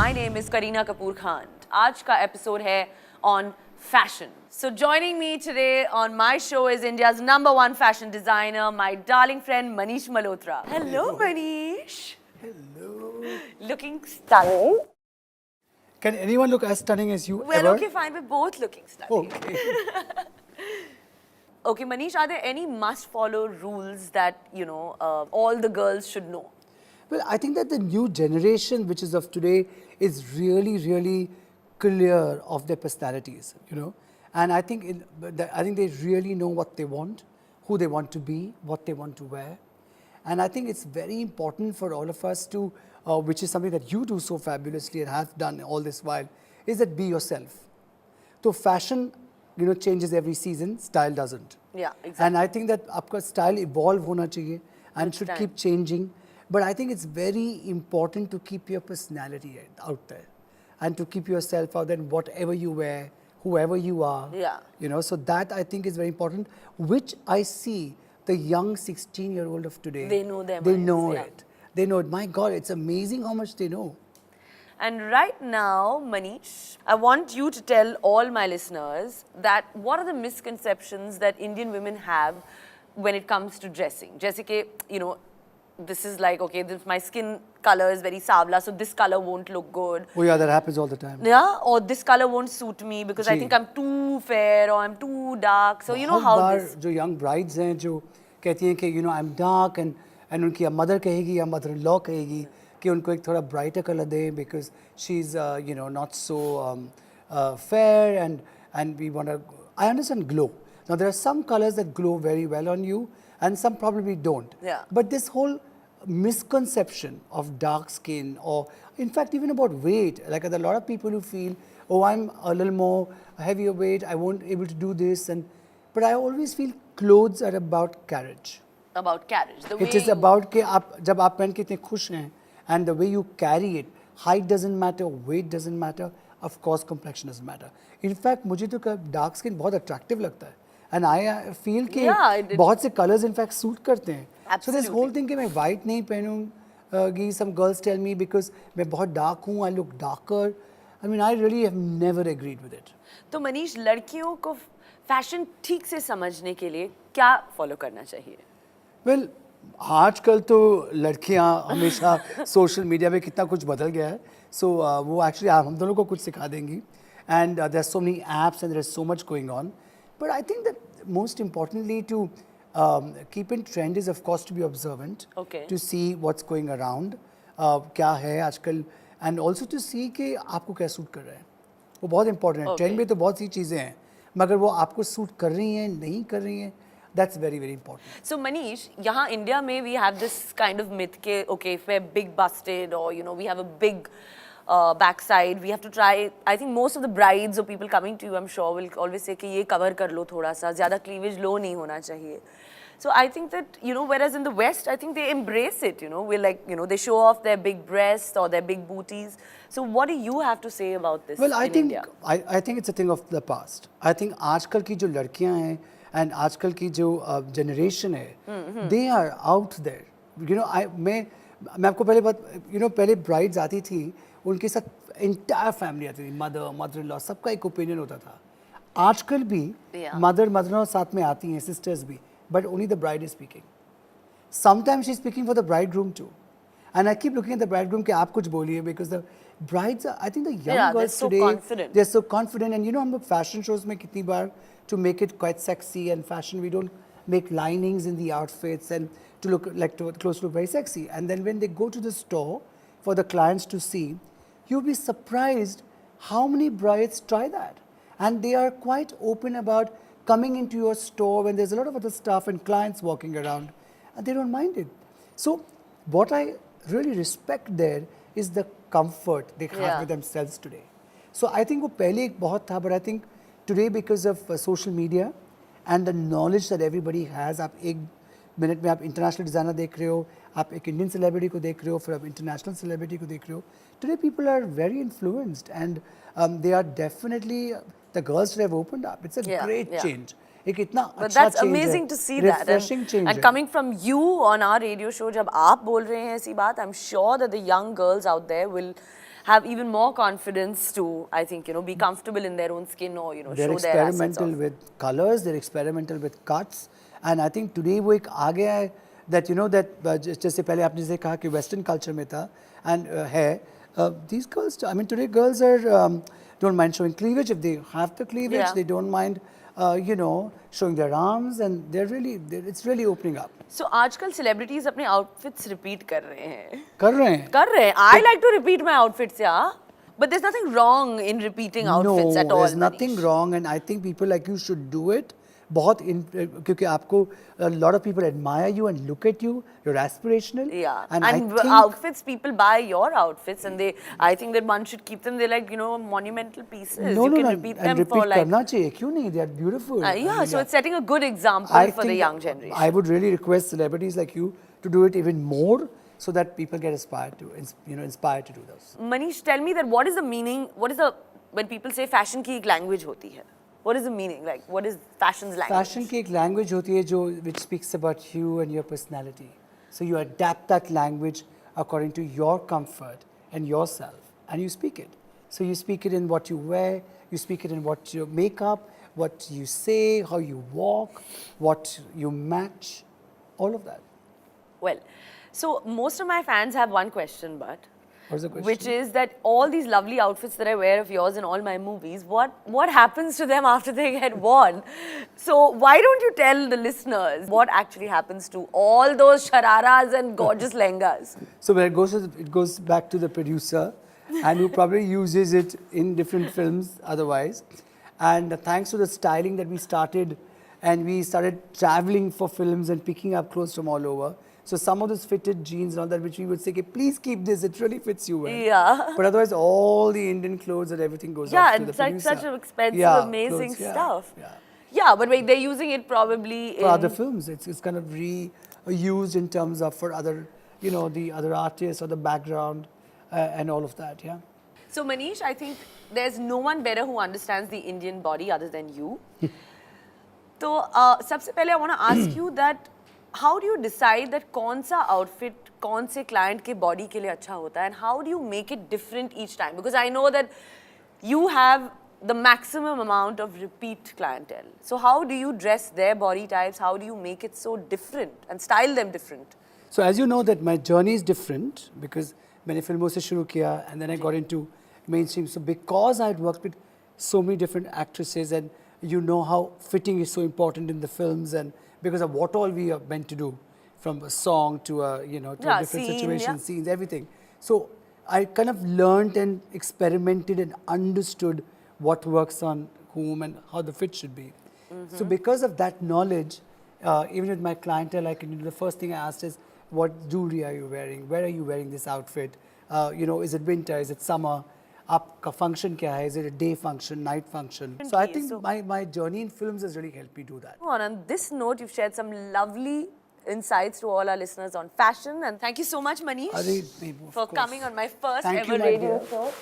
My name is Kareena Kapoor Khan. आज का episode है on fashion. So joining me today on my show is India's #1 fashion designer, my darling friend Manish Malhotra. Hello, Manish. Hello. Looking stunning. Can anyone look as stunning as you Well, ever? okay, fine. We're both looking stunning. Okay. Okay, Manish, are there any must-follow rules that, all the girls should know? Well, I think that the new generation, which is of today, is really, really clear of their personalities, And I think, I think they really know what they want, who they want to be, what they want to wear. And I think it's very important for all of us to, which is something that you do so fabulously and have done all this while, is that be yourself. So fashion, changes every season, style doesn't. Yeah, exactly. And I think that आपका style evolve होना चाहिए and should keep changing. But I think it's very important to keep your personality out there and to keep yourself out there in whatever you wear, whoever you are. Yeah. So that I think is very important, which I see the young 16-year-old of today. They know their They minds, know yeah. it. They know it. My God, it's amazing how much they know. And right now, Manish, I want you to tell all my listeners that what are the misconceptions that Indian women have when it comes to dressing? Jessica, this is like, okay, my skin color is very savla, so this color won't look good. Oh yeah, that happens all the time. Yeah, or this color won't suit me because I Gee. think I'm too fair or I'm too dark. So you know how this... जो young brides हैं जो कहती हैं कि I'm dark and उनकी mother कहेगी या mother-in-law कहेगी कि उनको एक थोड़ा brighter color दें because she's not so fair and we want to... I understand glow. Now there are some colors that glow very well on you and some probably don't. Yeah. But this whole misconception of dark skin or in fact even about weight, like there are a lot of people who feel, oh, I'm a little more heavier weight, I won't able to do this, but I always feel clothes are about carriage. About carriage. It is about कि जब आप पहन के इतने खुश हैं and the way you carry it, height doesn't matter, weight doesn't matter, of course complexion doesn't matter. In fact मुझे तो dark skin बहुत attractive लगता है. And I feel कि बहुत से colors in fact suit करते हैं. Absolutely. So this whole thing कि मैं white नहीं पहनूंगी, some girls tell me because मैं बहुत dark हूँ, I look darker. I mean, I really have never agreed with it. तो मनीष, लड़कियों को फैशन ठीक से समझने के लिए क्या फॉलो करना चाहिए? Well, आजकल तो लड़कियाँ हमेशा सोशल मीडिया पे कितना कुछ बदल गया है. So वो actually हम दोनों को कुछ सिखा देंगी. And there's so many apps and there's so much going on. But I think that most importantly to keep in trend is of course to be observant. Okay. To see what's going around. क्या है आजकल and also to see कि आपको क्या suit कर रहा है. वो बहुत important है. Trend में तो बहुत सी चीज़ें हैं. मगर वो आपको सूट कर रही हैं, नहीं कर रही हैं. That's very, very important. So Manish, यहाँ India में we have this kind of myth कि okay, if we're big busted or we have a big backside, we have to try. I think most of the brides or people coming to you, I'm sure, will always say कि ये cover कर लो थोड़ा सा, ज़्यादा cleavage low नहीं होना चाहिए. So I think that, whereas in the West, I think they embrace it, we're like, they show off their big breasts or their big booties. So what do you have to say about this? Well, I think India? I think it's a thing of the past. I think आजकल की जो लड़कियां हैं and आजकल की जो generation है, they are out there. मैं आपको पहले बात, पहले brides आती थी, उनके साथ entire family आती थी, mother-in-law, सबका एक opinion होता था. आजकल भी mother-in-law साथ में आती हैं, sisters भी, but only the bride is speaking. Sometimes she's speaking for the bridegroom too. And I keep looking at the bridegroom कि आप कुछ बोलिए because the brides are, I think the young girls so today, confident. they're so confident. And हम लोग fashion shows में कितनी बार to make it quite sexy and fashion, we don't make linings in the outfits and to look like clothes to look very sexy. And then when they go to the store for the clients to see, you'll be surprised how many brides try that. And they are quite open about coming into your store when there's a lot of other stuff and clients walking around, and they don't mind it. So what I really respect there is the comfort they have with themselves today. So I think वो पहले एक बहुत था, but I think today because of social media and the knowledge that everybody has, आप एक minute में आप international designer देख रहे हो, आप एक Indian celebrity को देख रहे हो, फिर आप international celebrity को देख रहे हो. Today people are very influenced and they are definitely, the girls today have opened up. It's a great change. एक इतना अच्छा But that's change amazing है, to see that. refreshing change And है. coming from you on our radio show, जब आप बोल रहे हैं ऐसी बात, I'm sure that the young girls out there will have even more confidence to, I think, be comfortable in their own skin or, They're show their assets experimental off. with colors, they're experimental with cuts, and I think today वो एक आ गया है that जैसे पहले आपने जैसे कहा कि Western culture में था and these girls, I mean today girls are don't mind showing cleavage if they have the cleavage, Yeah. they don't mind showing their arms, and it's really opening up. So आजकल celebrities अपने outfits repeat कर रहे हैं. कर रहे हैं. कर रहे हैं. I like to repeat my outfits, yeah. But there's nothing wrong in repeating outfits at all. No, there's nothing Manish. wrong, and I think people like you should do it. क्योंकि आपको a lot of people admire you and look at you. You're aspirational. Yeah, and and I think outfits, people buy your outfits, and I think that one should keep them. They're like monumental pieces. no, you can no, repeat and them repeat for like. करना चाहिए. क्यों नहीं? They are beautiful. Yeah, so it's setting a good example for the young generation. I would really request celebrities like you to do it even more, so that people get inspired to do those. Manish, tell me that what is the meaning? When people say fashion की एक language होती है? What is the meaning? Like, what is fashion's language? Fashion की एक language होती है which speaks about you and your personality. So you adapt that language according to your comfort and yourself, and you speak it. So you speak it in what you wear, you speak it in what you make up, what you say, how you walk, what you match, all of that. Well, so most of my fans have one question, but What's the question? which is that all these lovely outfits that I wear of yours in all my movies, what happens to them after they get worn? So why don't you tell the listeners what actually happens to all those shararas and gorgeous lehengas? So when it goes back to the producer, and who probably uses it in different films otherwise. And thanks to the styling that we started traveling for films and picking up clothes from all over. So some of those fitted jeans and all that, which we would say, okay, please keep this, it really fits you well. Yeah. But otherwise, all the Indian clothes and everything goes off to the it's like producer. such expensive, Yeah, amazing clothes, stuff. Yeah. Yeah, but wait, they're using it probably For other films, it's kind of reused in terms of for other, the other artists or the background and all of that, yeah. So Manish, I think there's no one better who understands the Indian body other than you. So, सबसे पहले I want to ask you that how do you decide that कौन सा outfit कौन से client के body के लिए अच्छा होता है, and how do you make it different each time? Because I know that you have the maximum amount of repeat clientele. So how do you dress their body types? How do you make it so different and style them different? So as you know that my journey is different because मैंने फिल्मों से शुरू किया and then I got into mainstream. So because I had worked with so many different actresses, and you know how fitting is so important in the films, and because of what all we are meant to do, from a song to a to a different situation, scenes, everything. So I kind of learned and experimented and understood what works on whom and how the fit should be. So because of that knowledge, even with my clientele, the first thing I asked is, what jewelry are you wearing? Where are you wearing this outfit? Is it winter? Is it summer? Aapka function kya hai? Is it a day function, night function? So I think my journey in films has really helped me do that. On this note, you've shared some lovely insights to all our listeners on fashion, and thank you so much, Manish, for coming on my first ever radio show.